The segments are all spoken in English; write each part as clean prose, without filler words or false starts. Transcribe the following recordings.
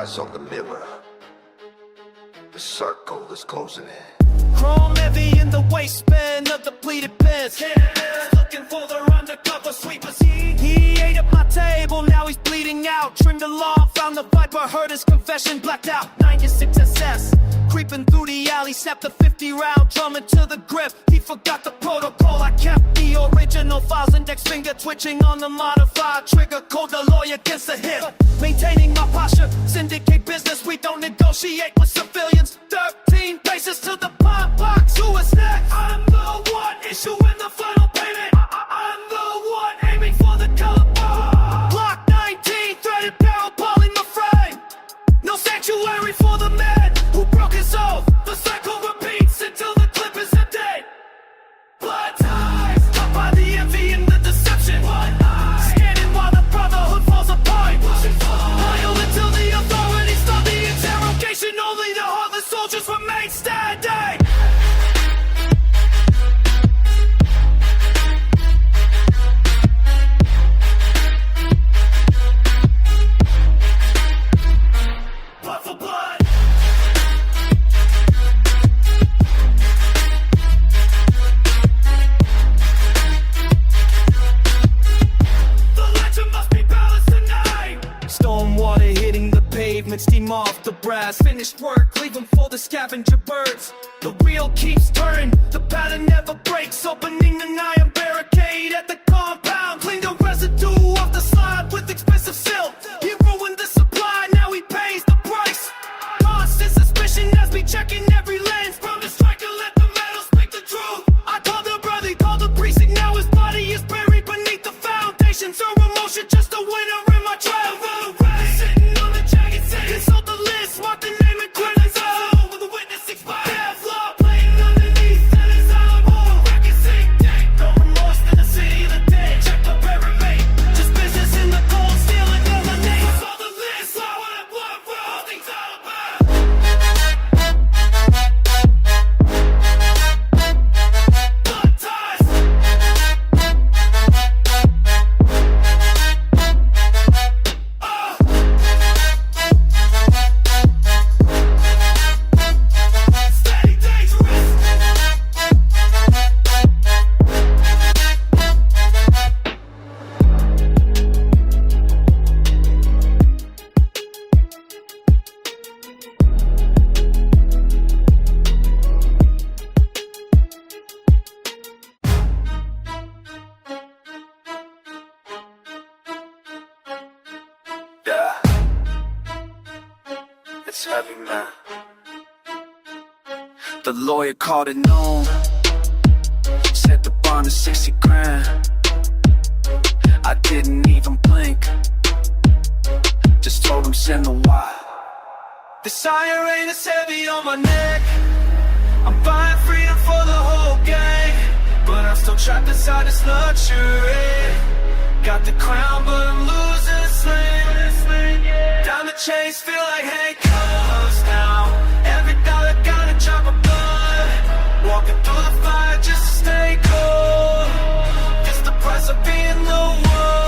eyes on the mirror. The circle is closing in. Chrome heavy in the waistband of the pleated pants. Looking for the undercover sweepers. He ate at my table, now he's bleeding out. Trimmed along, found the viper, heard his confession, blacked out. 96 SS, creeping through the alley, snapped the 50 round, drumming to the grip. He forgot the protocol, I kept the original files. Index finger twitching on the modified trigger. Called the lawyer against the hip. Maintaining my posture, syndicate business, we don't negotiate with civilians. 13 paces to the pop box, who is next? I'm the one issuing the final payment. I'm the one aiming for the caliber. Block 19, threaded barrel, pulling the frame. No sanctuary for the man who broke his oath. The cycle repeats until the clip is empty. Blood ties, caught by the envy and the deception. Scanning while the brotherhood falls apart. Loyal until the authorities stop the interrogation. Only the heartless soldiers remain standing. Blood for blood. The legend must be balanced tonight. Storm water hitting the pavement, steam off the brass. Finished work, leave them for the scavenger birds. The wheel keeps turning, the pattern never breaks. Opening an iron barricade at the compound. Clean the residue off the slide with expensive silk. He ruined the supply, now he pays the price. Constant suspicion as we checking every lens. Promise striker, let the metal speak the truth. I called the brother, called the precinct. Now his body is buried beneath the foundation. Zero emotion, just a winner in my trial. Sitting on the jagged sand. Consult the list, mark the name and credits. With the witness expired. Flaw playing underneath, that is our record sink. No remorse in the city of the dead. Check the pyramid. Just business in the cold, stealing eliminates. All the list, slow and blood, all things all about. Blood ties. Steady dangerous. Yeah. It's heavy, man. The lawyer called it known. Said the bond is 60 grand. I didn't even blink. Just told him send the wire. The siren is heavy on my neck. I'm buying freedom for the whole gang, but I'm still trapped inside this luxury. Got the crown, but I'm losing sling. Down the chains, feel like handcuffs now. Every dollar got a drop of blood. Walking through the fire just to stay cold. It's the price of being the one.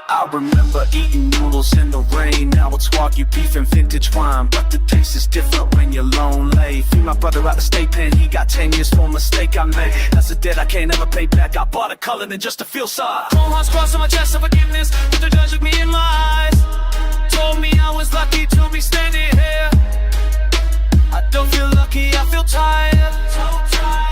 I remember eating noodles in the rain. Now it's Wagyu beef and vintage wine, but the taste is different when you're lonely. Free my brother out the state pen, he got 10 years for a mistake I made. That's a debt I can't ever pay back. I bought a color than just to feel sorry. Chrome hearts crossed on my chest of forgiveness, but the judge looked me in my eyes. Told me I was lucky to be standing here. I don't feel lucky, I feel tired. So tired.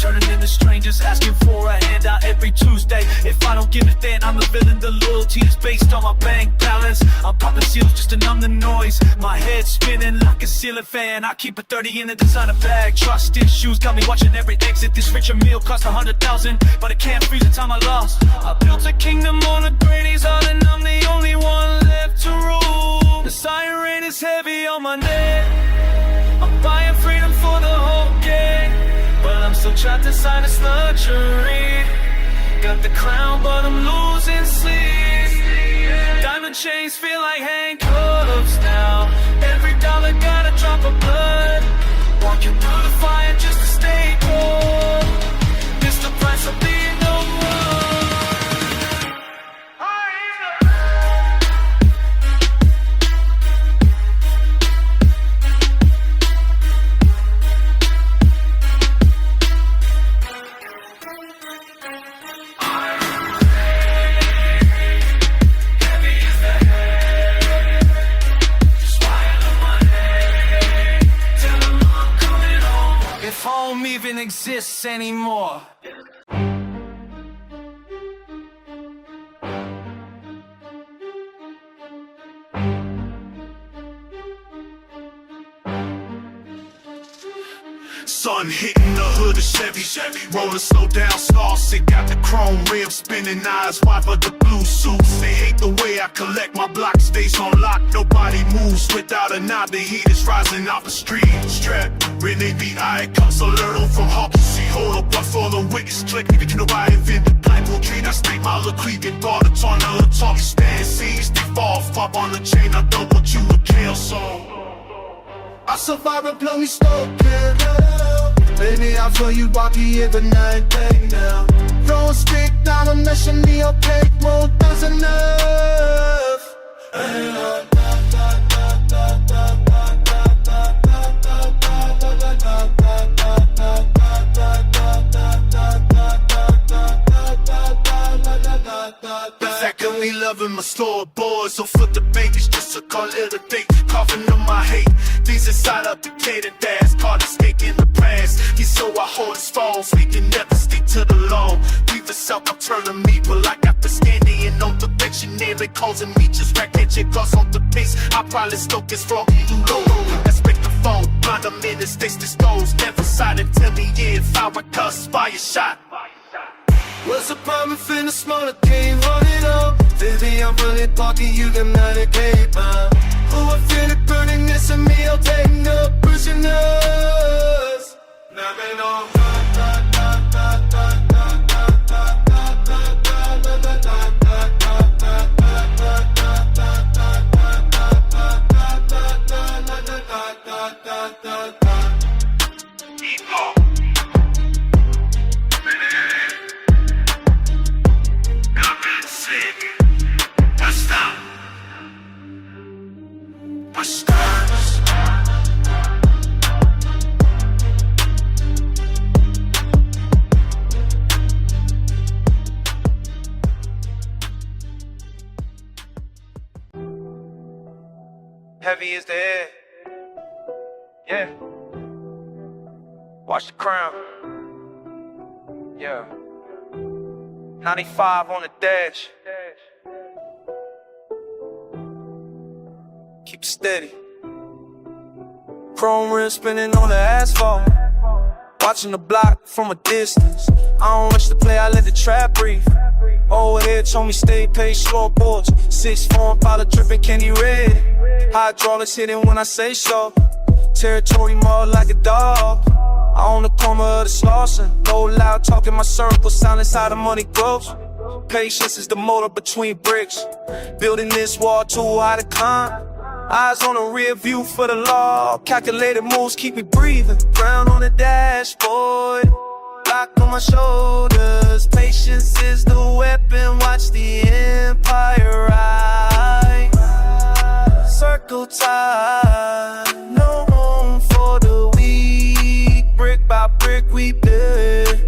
Turning into strangers, asking for a handout every Tuesday. If I don't give it, then I'm a villain. The loyalty is based on my bank balance. I'm popping seals just to numb the noise. My head spinning like a ceiling fan. I keep a 30 in the designer bag. Trust issues got me watching every exit. This richer meal cost 100,000, but it can't freeze the time I lost. I built a kingdom on a Grady's heart, and I'm the only one left to rule. The siren is heavy on my neck. I'm buying freedom for the whole gang, but I'm still trapped inside this luxury. Got the crown, but I'm losing sleep. Diamond chains feel like handcuffs now. Every dollar got a drop of blood. Walking through the fire just to stay cold. It's the price of being no one. If home even exists anymore. Sun hitting the hood of Chevy, rolling slow down, Starsick, got the chrome rims spinning, eyes wide for the blue suits. They hate the way I collect my block, stays on lock, nobody moves without a nod. The heat is rising off the street. Strap, when they be icons, so learn from Hawkins. See, hold up, one for the witness click. Nigga, you know I invented Bible tree. I stake my liquid, bought a ton of talk, stand seas. They fall, pop on the chain. I don't want you to kill, so I survive and blow me slow, baby, I feel you walking in the night, day now. Throw a stick down a mission, the opaque mode does enough. Secondly, loving my store boys, so flip the babies just to call it a date. Coughing on my hate, these inside up the cater dash, caught a snake in the past. He's so I hold his phone, so he can never stick to the law. Leave the self, I'm turning me, but I got the standing on the dictionary, causing me just rack your gloss on the pace. I probably stoke his frog, you low, expect the phone, blind them in his face, the stones, never side until the end, fire cuss, fire shot. What's the problem finna smaller game, hold it up. Baby, I'm really talking, you can not a cape, who I feel it burning, this and me, I'll take no prisoners. Never know. Heavy is the head. Yeah. Watch the crown. Yeah. 95 on the dash. Keep it steady. Chrome rim spinning on the asphalt. Watching the block from a distance. I don't rush the play, I let the trap breathe. Over there told me stay paid, slow boards. 6'4", pilot dripping candy red. Hydraulics hitting when I say so. Territory more like a dog. I own the corner of the Slauson. No loud talking, my circle, silence how the money goes. Patience is the motor between bricks. Building this wall too high to climb. Eyes on the rear view for the law. Calculated moves keep me breathing. Ground on the dashboard, lock on my shoulders. Patience is the weapon, watch the empire rise. Circle time, no room for the weak. Brick by brick we build.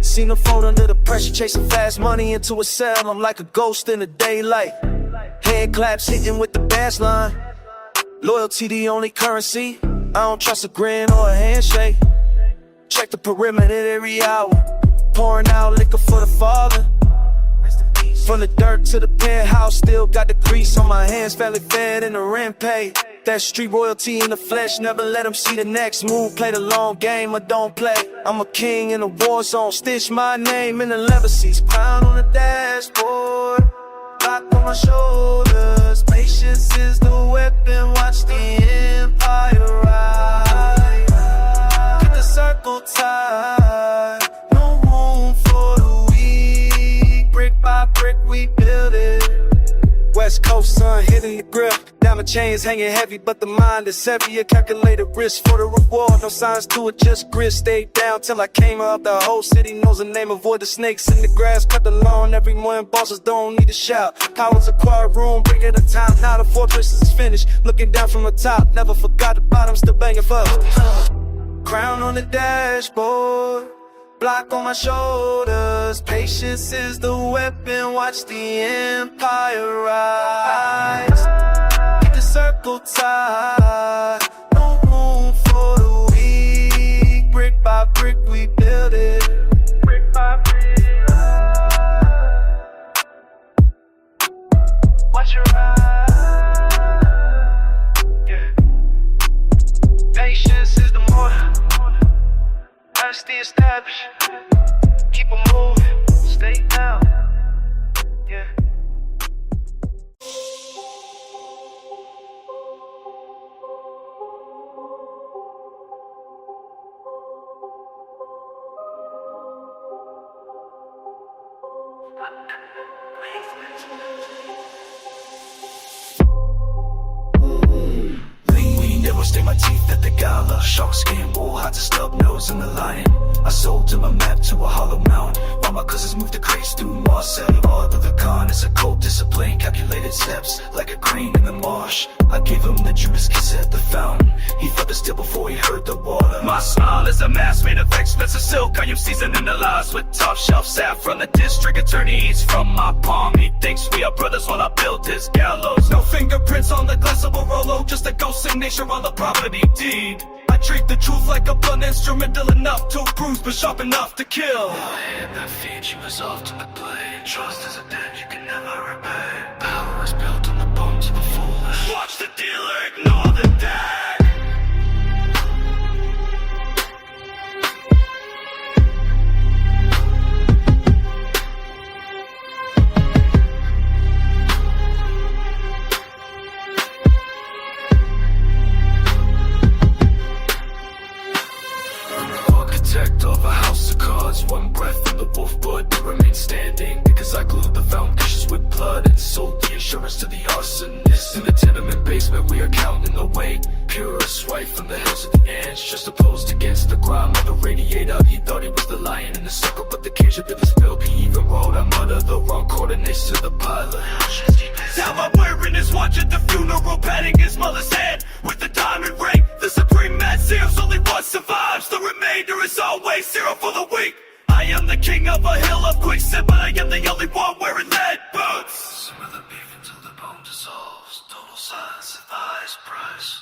Seen the fold under the pressure, chasing fast money into a cell. I'm like a ghost in the daylight. Hand claps hitting with the bass line. Loyalty the only currency. I don't trust a grin or a handshake. Check the perimeter every hour. Pouring out liquor for the father. From the dirt to the penthouse, still got the grease on my hands. Family fed and the rent paid. That street royalty in the flesh, never let them see the next move. Play the long game or don't play. I'm a king in a war zone. Stitch my name in the leather seats. Crown on the dashboard, lock on my shoulders. Patience is the weapon, watch the empire rise. Get the circle tight, no room for the weak. Brick by brick we build it. West West Coast sun hitting the grip. Diamond chains hanging heavy, but the mind is heavy. A calculated risk for the reward. No signs to it, just grit. Stayed down till I came up. The whole city knows the name. Avoid the snakes in the grass, cut the lawn. Every morning bosses don't need to shout. Powers a quiet room, bring it a time. Now the fortress is finished. Looking down from the top, never forgot the bottom, still banging for crown on the dashboard, block on my shoulders. Patience is the weapon, watch the empire rise. Keep the circle tight, no room for the weak. Brick by brick we build it, brick by brick. Watch your eyes, yeah. Patience is the more, that's the established. Keep on moving, stay down, yeah. Never stay my teeth at the gala. Shark skin, bull hot to stub nose and the lion. I sold to my map to a hollow mountain. While my cousins moved the crates through Marseille. All of the con is a cold discipline. Calculated steps like a crane in the marsh. I gave him the Judas kiss at the fountain. He felt the steel before he heard the water. My smile is a mask made of expensive silk. I am seasoning the lies with top shelf saffron. The district attorney eats from my palm. He thinks we are brothers when I built his gallows. No fingerprints on the glass of a Rolo, just a ghost signature on the property deed. I treat the truth like a blunt, instrumental enough to bruise, but sharp enough to kill. Your hand that feeds you is often the blade. Trust is a debt you can never repay. Power is built on the bones of the foolish. Watch the dealer ignore the debt. Of a house of cards, one breath from the wolf blood to remain standing. Because I glued the foundations with blood and sold the insurance to the arsonist. In the tenement basement we are counting the weight. Purest right from the hills of the ants, just opposed against the grime of the radiator. He thought he was the lion in the circle, but the cage of it was built. He even wrote I mutter the wrong coordinates to the pilot. Now I'm wearing his watch at the funeral, patting his mother's head with the diamond ring. The supreme man seals, only one survives. The remainder is always zero for the weak. I am the king of a hill of quicksand, but I am the only one wearing lead boots. Smother the beef until the bone dissolves. Total silence at the highest price.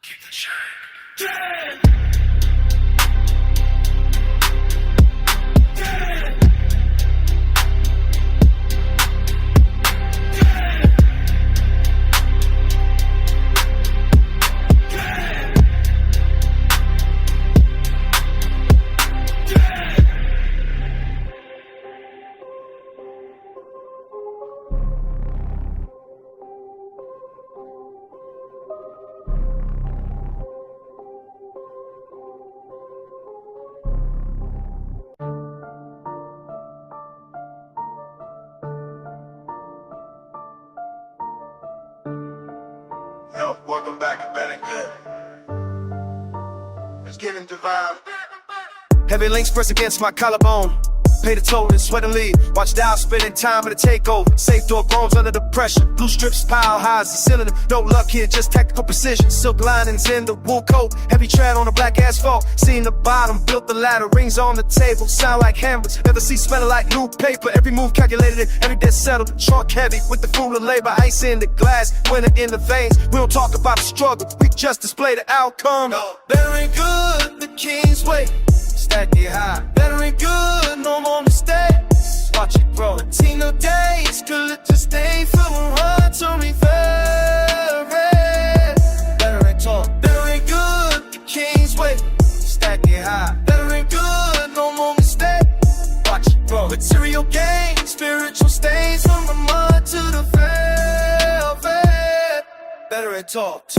Keep the chain. Dead! Dead! Welcome back, better good. Let's get into vibe. Heavy links press against my collarbone. Pay the toll and sweat and leave. Watch dial spinning time for the takeover. Safe door groans under the pressure. Blue strips pile highs the cylinder. No luck here, just tactical precision. Silk linings in the wool coat. Heavy tread on the black asphalt. Seen the bottom, built the ladder. Rings on the table, sound like hammers. Never see smelling like new paper. Every move calculated, every debt settled. Trunk heavy with the fool of labor. Ice in the glass, winter in the veins. We don't talk about the struggle, we just display the outcome. Better ain't good, the king's way. Stack it high. Better ain't good, no more mistakes. Watch it grow. Latino days, could it just stay for a run to me very. Better ain't talk. Better ain't good, the king's way. Stack it high. Better ain't good, no more mistakes. Watch it grow. Material gain, spiritual stains from the mud to the velvet. Better ain't talk.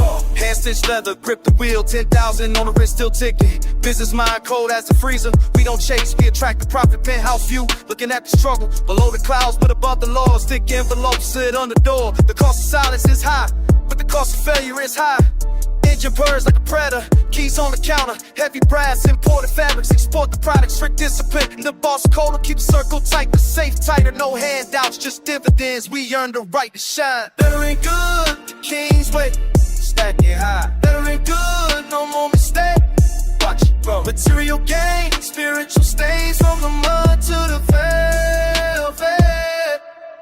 Hand-stitched leather, grip the wheel, 10,000 on the wrist, still ticking. Business mind cold as the freezer. We don't chase, we attract the profit. Penthouse view, looking at the struggle. Below the clouds, but above the law. Stick envelopes, sit on the door. The cost of silence is high, but the cost of failure is high. Engine purrs like a predator, keys on the counter. Heavy brass, imported fabrics, export the product. Strict discipline, the boss code will keep the circle tight. The safe tighter, no handouts, just dividends. We earn the right to shine. Better ain't good, the king's way. Stack it high. Better ain't good, no more mistake. Watch it grow. Material gain, spiritual stains from the mud to the velvet.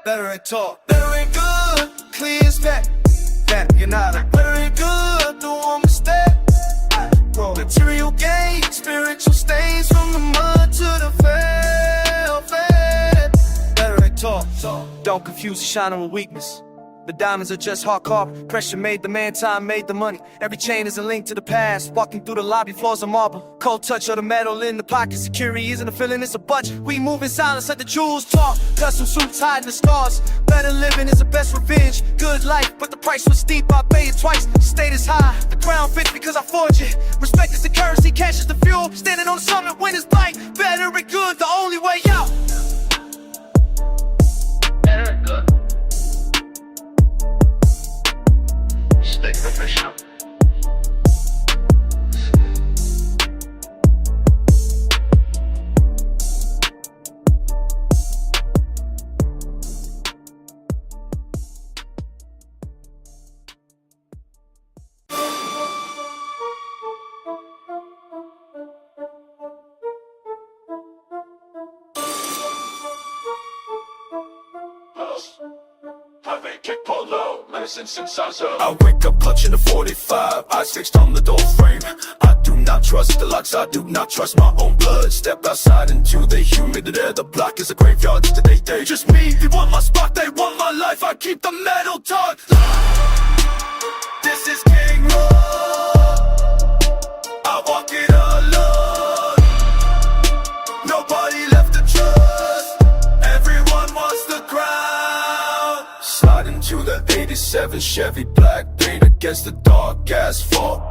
Better ain't talk. Better ain't good, clear as back. You're not a better ain't good, no more mistake. Material gain, spiritual stains from the mud to the velvet. Better ain't talk. Don't confuse the shine with weakness. The diamonds are just hard carved. Pressure made the man, time made the money. Every chain is a link to the past. Walking through the lobby, floors of marble. Cold touch of the metal in the pocket. Security isn't a feeling, it's a budget. We move in silence, let the jewels talk. Custom suits hiding the scars. Better living is the best revenge. Good life, but the price was steep. I paid it twice. Status high, the crown fits because I forge it. Respect is the currency, cash is the fuel. Standing on the summit when it's light. Better and good, the only way out. Better and good. Stay professional. I wake up clutching the 45, eyes fixed on the door frame. I do not trust the locks, I do not trust my own blood. Step outside into the humid air, the block is a graveyard today. Just me, they want my spot, they want my life, I keep the metal taut. This is King Road, I walk it alone. Nobody left to trust, everyone wants the crown. Slide into the 87 Chevy black paint against the dark asphalt.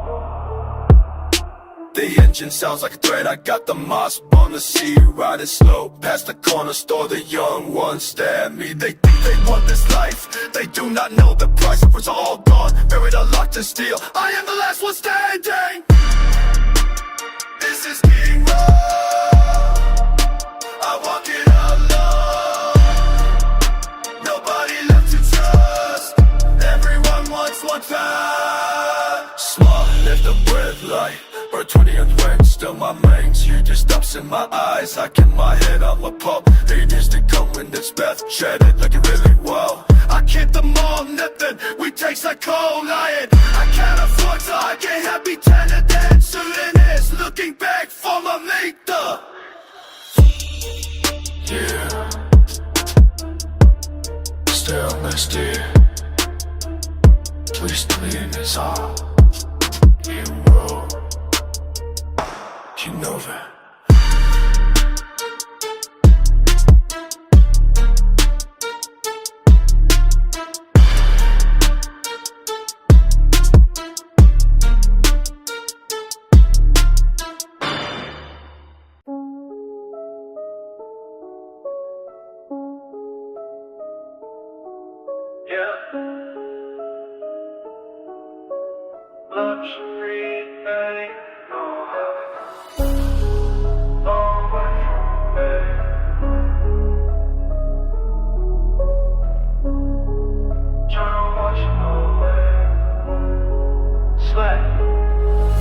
The engine sounds like a threat, I got the Moss on the sea, riding slow past the corner store. The young ones stare at me, they think they want this life. They do not know the price, it was all gone, buried or locked in steel. I am the last one standing. This is King Road, I walk it alone. Nobody left to trust, everyone wants one time. Smart, lift the breath light. Bird 20 and wet, still my mains. You just stops in my eyes. I keep my head on my pop. 8 years to come when it's bath. Shed it like it really wow. I keep them all nipping. We taste like cold iron. I can't afford to, I can't have me tender dancer in this. Looking back for my maker. Yeah. Still missed it. Twisting is all. You roll. You know that. Yeah. Luxury thing.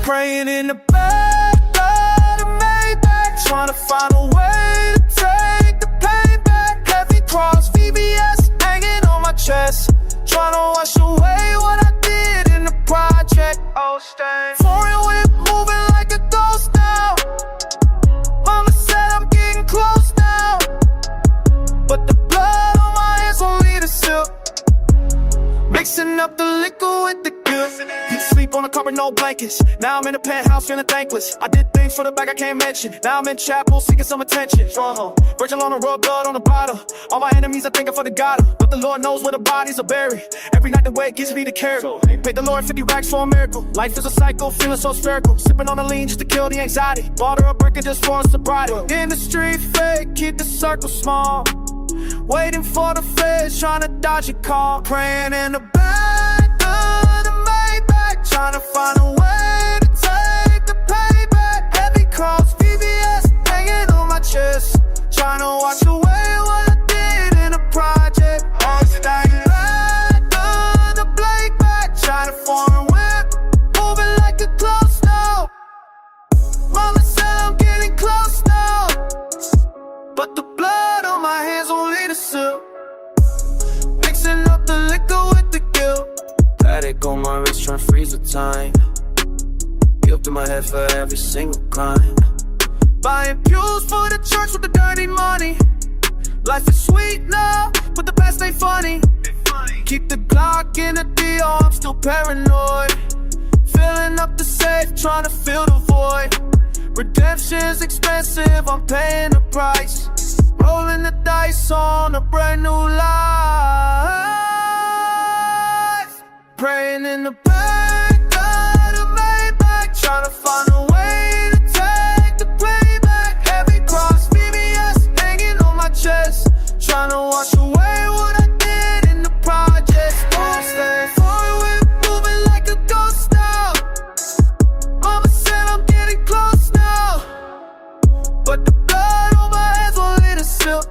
Praying in the back of the Maybach, trying to find a way to take the pain back. Heavy cross, VBS hanging on my chest, trying to wash away what I did in the project. Oh, stain. Foreign whip moving like a ghost now. Mama said I'm getting close now, but the blood on my hands won't lead us up. Mixing up the liquor with the guilt. You sleep on the carpet, no no blankets. Now I'm in a penthouse feeling thankless. I did things for the bag I can't mention. Now I'm in chapel seeking some attention. Virgin on the road, blood on the bottle. All my enemies are thinking for the God, but the Lord knows where the bodies are buried. Every night the way gives me the carry. Paid the Lord 50 racks for a miracle. Life is a cycle, feeling so spherical. Sipping on the lean just to kill the anxiety. Bought her a breaker just for sobriety. In the street fake, keep the circle small. Waiting for the feds, trying to dodge a call. Praying in the back of the Maybach, trying to find a way to take the payback. Heavy cross, VVS hanging on my chest, trying to wash away what I did in a project. All staying back on the blade back, trying to foreign whip, moving like a close now. Mama said I'm getting close now, but the blood on my hands won't lead us up. Mixing up the liquor with the guilt. Paddock on my wrist trying to freeze the time. Guilt in my head for every single crime. Buying pews for the church with the dirty money. Life is sweet now, but the past ain't funny. Keep the Glock in the DR, I'm still paranoid. Filling up the safe, trying to fill the void. Redemption's expensive, I'm paying the price. Rolling the dice on a brand new life. Praying in the back of the Maybach, trying to find a way to take the playback. Heavy cross, VVS hanging on my chest, trying to wash away what I did in the projects. Don't stay forward, moving like a ghost now. Mama said I'm getting close now, but the blood on my hands won't let us up.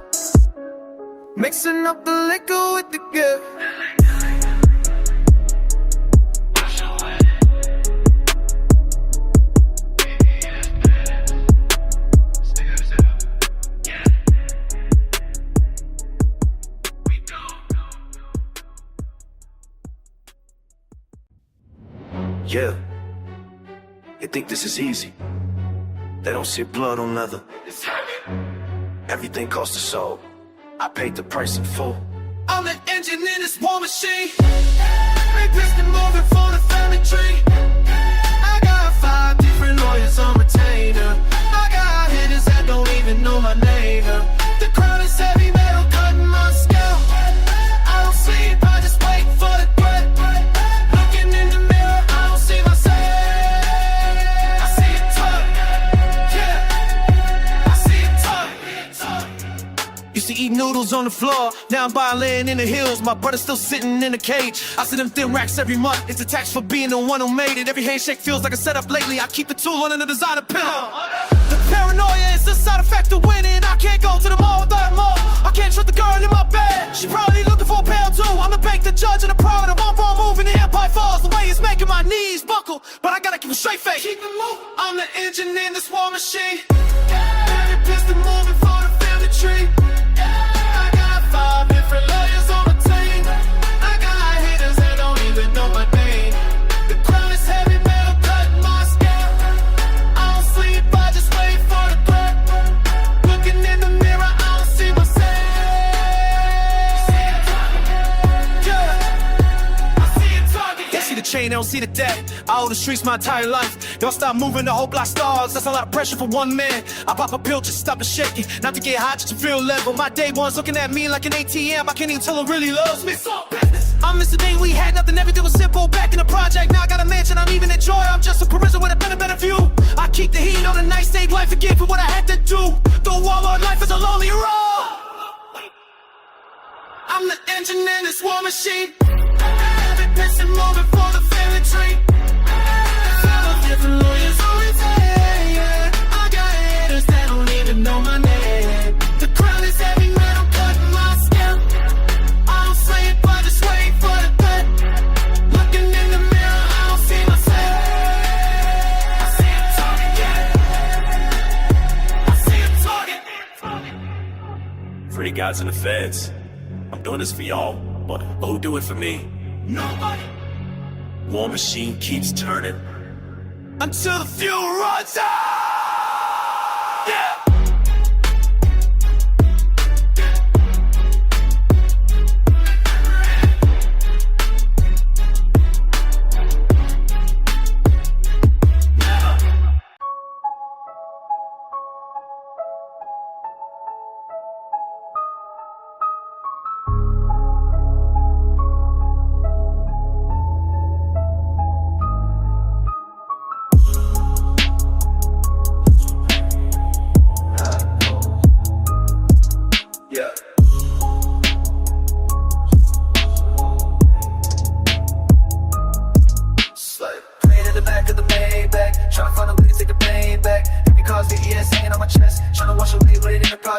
Mixing up the liquor with the gift. Yeah, you think this is easy? They don't see blood on leather. It's heavy. Everything costs a soul. I paid the price in full. I'm the engine in this war machine. Big piston moving for the family tree. I got 5 different lawyers on retainer. I got hitters that don't even know my name. The crown is heavy metal cutting my scalp. I don't sleep, I just wait for the threat. Looking in the mirror, I don't see myself. I see it tuck, yeah. I see it tuck. Used to eat noodles on the floor, now I'm buying land in the hills. My brother's still sitting in a cage. I send them thin racks every month. It's a tax for being the one who made it. Every handshake feels like a setup lately. I keep the tool under the designer pillow. The paranoia is the side effect of winning. I can't go to the mall without more. I can't trust the girl in my bed. She probably looking for a pound too. I'm the bank, the judge, and the proud. I'm on ball moving, the empire falls. The way it's making my knees buckle, but I gotta keep a straight face. Keep it moving. I'm the engine in this war machine. Every piston moving for the family tree. I got 5 different lawyers on retainer. I got haters that don't even know my name. The crown is heavy metal cutting my scalp. I don't sleep, I just wait for the threat. Looking in the mirror, I don't see myself. Yeah, I see a target. They see the chain, they don't see the debt. I owe the streets my entire life. Y'all stop moving, the whole block stars. That's a lot of pressure for one man. I pop a pill just to stop the shaking, not to get hot, just to feel level. My day one's looking at me like an ATM. I can't even tell who really loves me. I miss the day we had nothing, everything was simple. Back in the project, now I got a mansion, I'm even enjoy. I'm just a parisian with a better view. I keep the heat on a nice day, life forget for what I had to do. The wall of life is a lonely road. I'm the engine in this war machine. Every piston moving for the family tree. 5 different lawyers on retainer. I got haters that don't even know my name. The crown is heavy metal cutting my scalp. I don't sleep, I just wait for the threat. Looking in the mirror, I don't see myself. I see a target, yeah. I see a target. Free guys in the feds. I'm doing this for y'all, but who do it for me? Nobody. War machine keeps turning Until the fuel runs out. Yeah.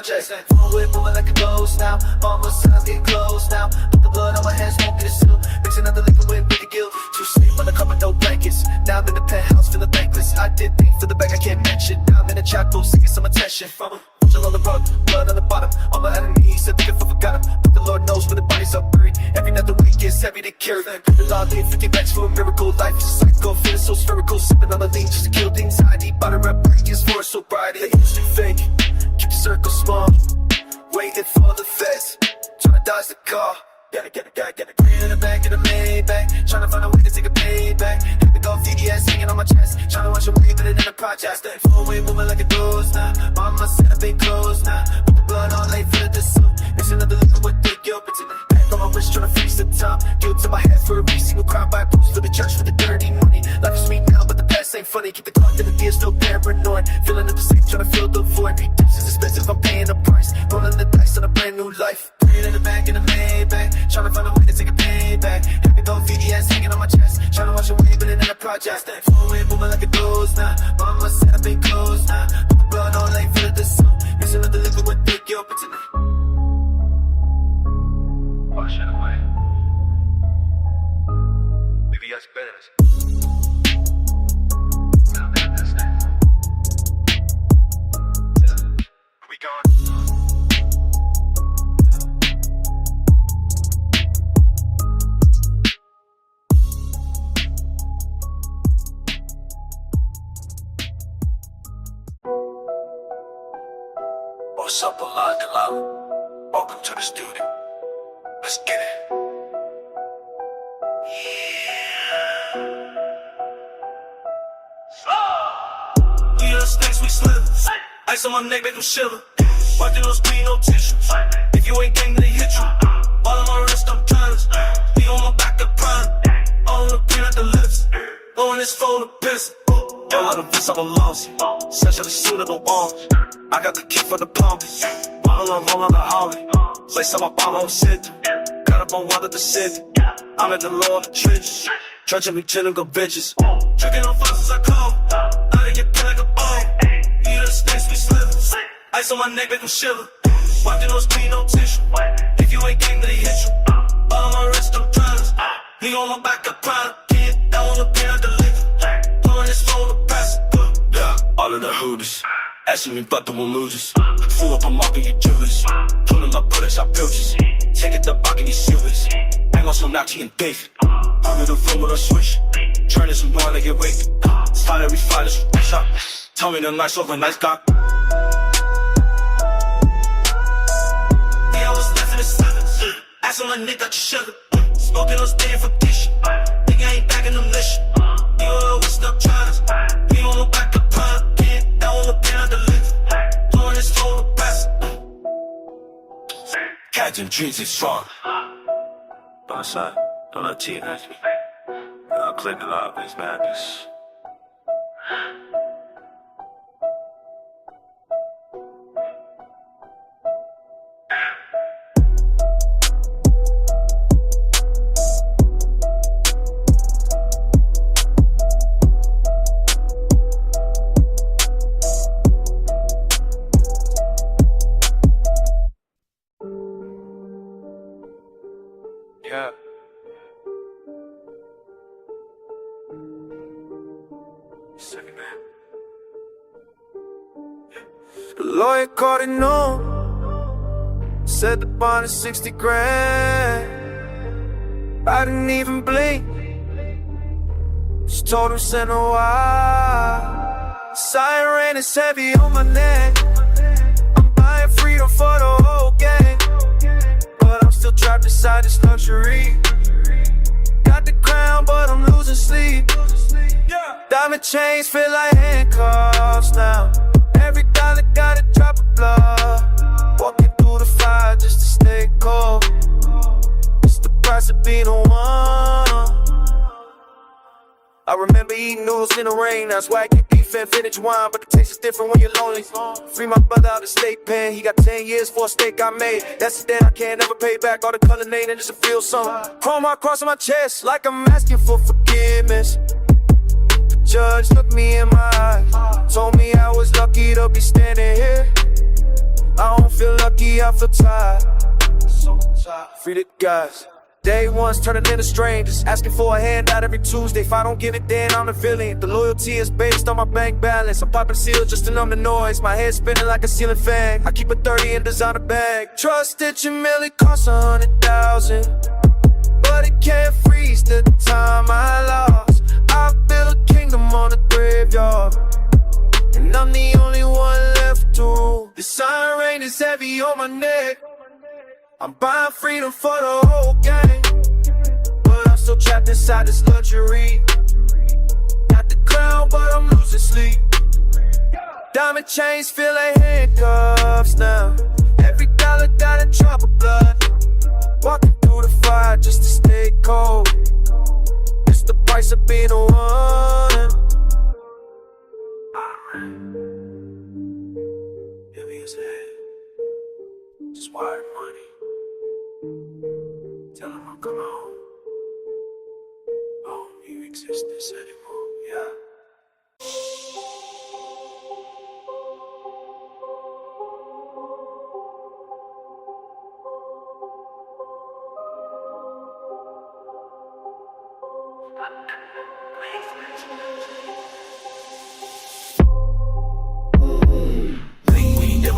project. Phone with moving like a ghost now. Mama said I'm getting close now. Put the blood on my hands, won't get a seal. Mixing up the liquor with the guilt. Too sleep on the carpet, no blankets. Now I'm in the penthouse, feeling thankless. I did things for the bag I can't mention. Now I'm in the chapel, seeking some attention from 'em. On the rug, blood on the bottom. All my enemies, I think I forgot them. But the Lord knows where the bodies are buried. Every night the week is heavy to carry. The law gave 50 backs for a miracle. Life is a cycle, feeling so spherical. Sipping on the lean just to kill the anxiety. Bottom up, is for so bright. They used to fake, keep the circle small. Waiting for the feds, trying to dodge the car. Get it, green in the back, get a Maybach. Trying to find a way to take a payback. Hit the golf VDS hanging on my chest. Trying to watch a wave, but it in the project. Full way moving like a ghost now. Mama said I've been close now. Put the blood on late for the dessert. Mixing up the liquor with the guilt. It's in the back on my wrist, trying to freeze the time. Guilt to my head for every single crime. Buy boots for the church for the dirty money. Life is sweet now, but the past ain't funny. Keep the clock in the gear, still paranoid. Filling up the safe, trying to fill the void. This is expensive, I'm paying the price. Rolling the dice on a brand new life. Green in the back, in the Maybach. Trying to find a way to take a payback. Happy go VDS hanging on my chest. Trying to watch a wave, but it in the project. Full way moving like a ghost now. Mama said I've been close now. Put the blood on late for the sun. Mixing up the liquor with the guilt. It's in the wash it away. Maybe you guys are better than this. We gone. What's up, welcome to the studio. Let's get it. We the snakes, we slither. Ice on my neck, make them shiver. Wiping those clean, no tissue. If you ain't gang, they hit you. All on my wrist, I'm trying. Be on my back, I'm prime. All on the green at the lips. Blowing this phone, a piss. Yo, I don't miss, I'm a loss. Essentially suit of the walls. I got the key for the pumpers. Roll on the Holly. Place on my bomb, I'm sitting. Got up on one of the city. I'm in the law of the trenches. Trudging me chillin' go bitches. Drinking on fast as I come. I didn't get paid like a ball. You the snakes, we slither. Ice on my neck, make them shiver. Wiping those clean, no tissue. If you ain't gang, they hit you. All on my wrist, I'm trying. He on my back, I'm proud. Can't down on the pain, I deliver. Blowing this phone, the press. Yeah, all of the hooters. Asking me but the one losers. Full up, I'm marking you jewelers. Pulling up bullets, I pictures. Take it the bucket, these silvers. Hang on some Nazi and beef. I'm in the room with a switch. Turn this one on, like it wait. Fire every fire, this shot. Tell me the nice over nice cock. Yeah, I was left in the silence. Asking my nigga, got your sugar. Smoking those damn for dish. Nigga ain't back in the mission. You always stuck trying. He on the back of prime. On the pen, I deliver. Blowing this phone, the best. Catching dreams is strong. By side, don't let T ask me. I'll click a lot of this madness. Yeah. Second man. The lawyer called it noon. Said the bond is 60 grand. I didn't even blink. Just told him send a wire. Siren is heavy on my neck. I'm buying freedom for the whole gang. But I'm still trapped inside this luxury. Got the crown, but I'm losing sleep. Diamond chains feel like handcuffs now. Every dollar gotta drop a blood. Walking through the fire just to stay cold. It's the price of being a one. I remember eating noodles in the rain. That's why I get beef and vintage wine. But the taste is different when you're lonely. Free my brother out of state pen. He got 10 years for a steak I made. That's the debt I can't never pay back. All the color name and just to feel something. Chrome heart crossing my chest like I'm asking for forgiveness. The judge looked me in my eyes. Told me I was lucky to be standing here. I don't feel feel lucky, I feel tired. So tired. Free the guys. Day ones turning into strangers, asking for a handout every Tuesday. If I don't give it, then I'm the villain. The loyalty is based on my bank balance. I'm popping seals just to numb the noise. My head spinning like a ceiling fan. I keep a 30 in designer bag. Trust that your milli costs 100,000, but it can't freeze the time I lost. I built a kingdom on the graveyard, and I'm the only one left to. The sun rain is heavy on my neck. I'm buying freedom for the whole gang, but I'm still trapped inside this luxury. Got the crown, but I'm losing sleep. Diamond chains feel like handcuffs now. Every dollar got a drop of blood. Walking through the fire just to stay cold. It's the price of being a one. Heavy as head, just wired money. Tell him I'll come home. I don't need existence anymore, yeah.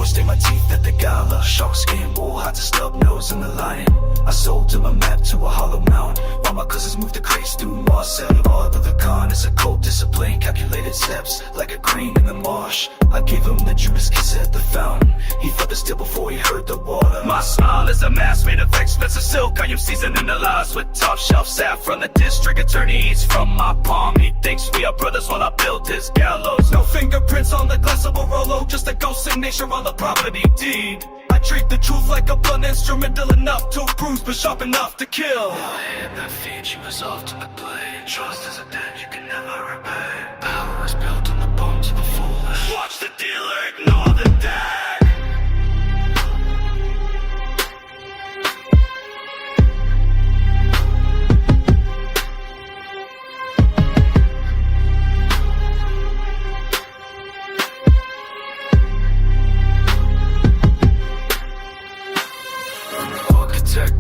Stay my teeth at the gala. Shark skin, bull, hot to snub nose and the lion. I sold him a map to a hollow mountain, while my cousins moved the crates through Marcel. All of the con is a cold discipline, calculated steps like a crane in the marsh. I gave him the Judas kiss at the fountain. He felt the still before he heard the water. My smile is a mask made of expensive silk. I am seasoning the lies with top shelf saffron. The district attorney eats from my palm. He thinks we are brothers while I built his gallows. No fingerprints on the glass of a Rolo, just a ghost signature on the property deed. I treat the truth like a blunt instrumental enough to bruise, but sharp enough to kill. Your hand that feeds you is off to the blade. Trust is a debt you can never repay. Power is built on the bones of the foolish. Watch the dealer ignore the dag.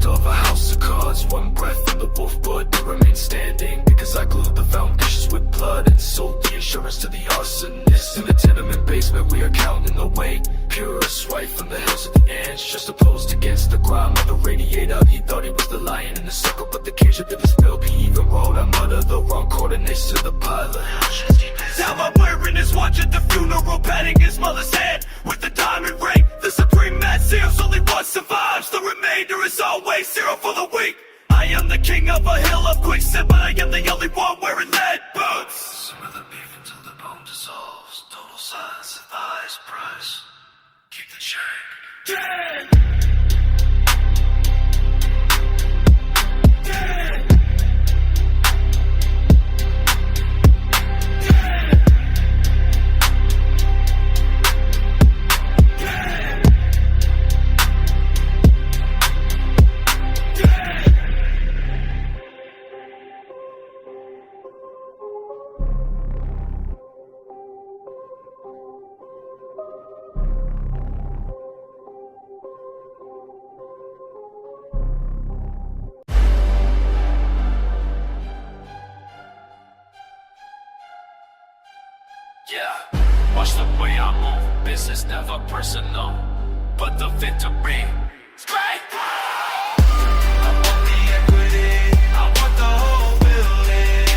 Of a house of cards, one breath in the wolf blood to remain standing, because I glued the foundations with blood and sold the insurance to the arsonist. In the tenement basement we are counting the weight, purest white from the hills of the ants, just opposed against the grime of the radiator. He thought he was the lion in the circle, but the cage of the milk. He even wrote, I muttered the wrong coordinates to the pilot. Now I'm wearing his watch at the funeral, patting his mother's head with the diamond ring. The supreme mad seals, only one survives. The remainder is always zero for the weak. I am the king of a hill of quicksand, but I am the only one wearing lead boots. Simmer the beef until the bone dissolves. Total silence at the highest price. Keep the chain. Dead! Dead! Yeah, watch the way I move. Business never personal, but the victory. Straight. I want the equity. I want the whole building.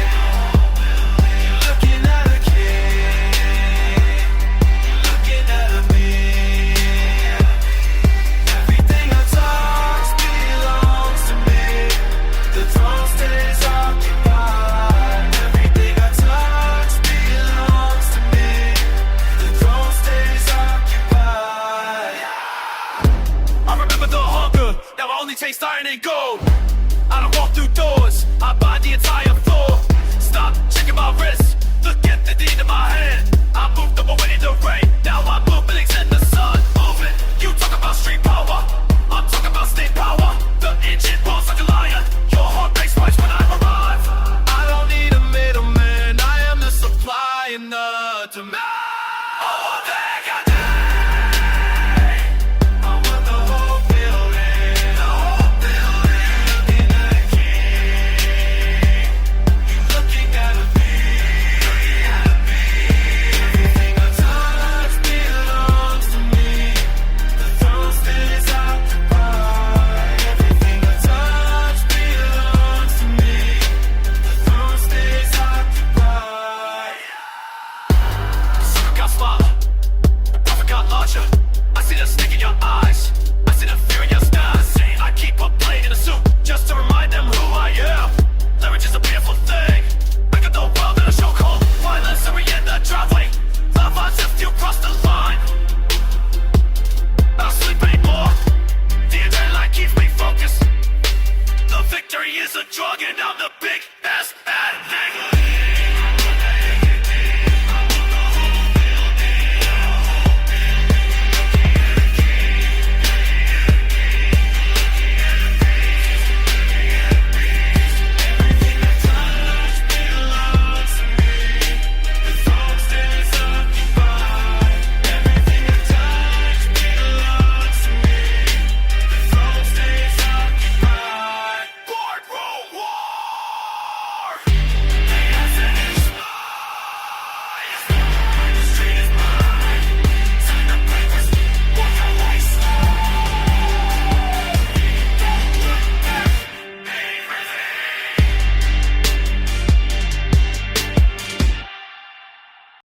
You're looking at a king. You're looking at me. Everything I touch belongs to me. The throne stays occupied. Everything I touch belongs to me. The throne stays occupied. I remember the hunger. Now I only taste iron and gold. I don't walk through doors. I buy the entire floor. Stop checking my wrist. Look at the deed in my hand. I moved them away in the rain. Now I'm moving in the sun. Moving. You talk about street power. I'm talking about state power. The engine rolls like a lion. Your heart breaks twice when I arrive. I don't need a middleman. I am the supply and the demand. Oh, they got day. I a drug and I'm the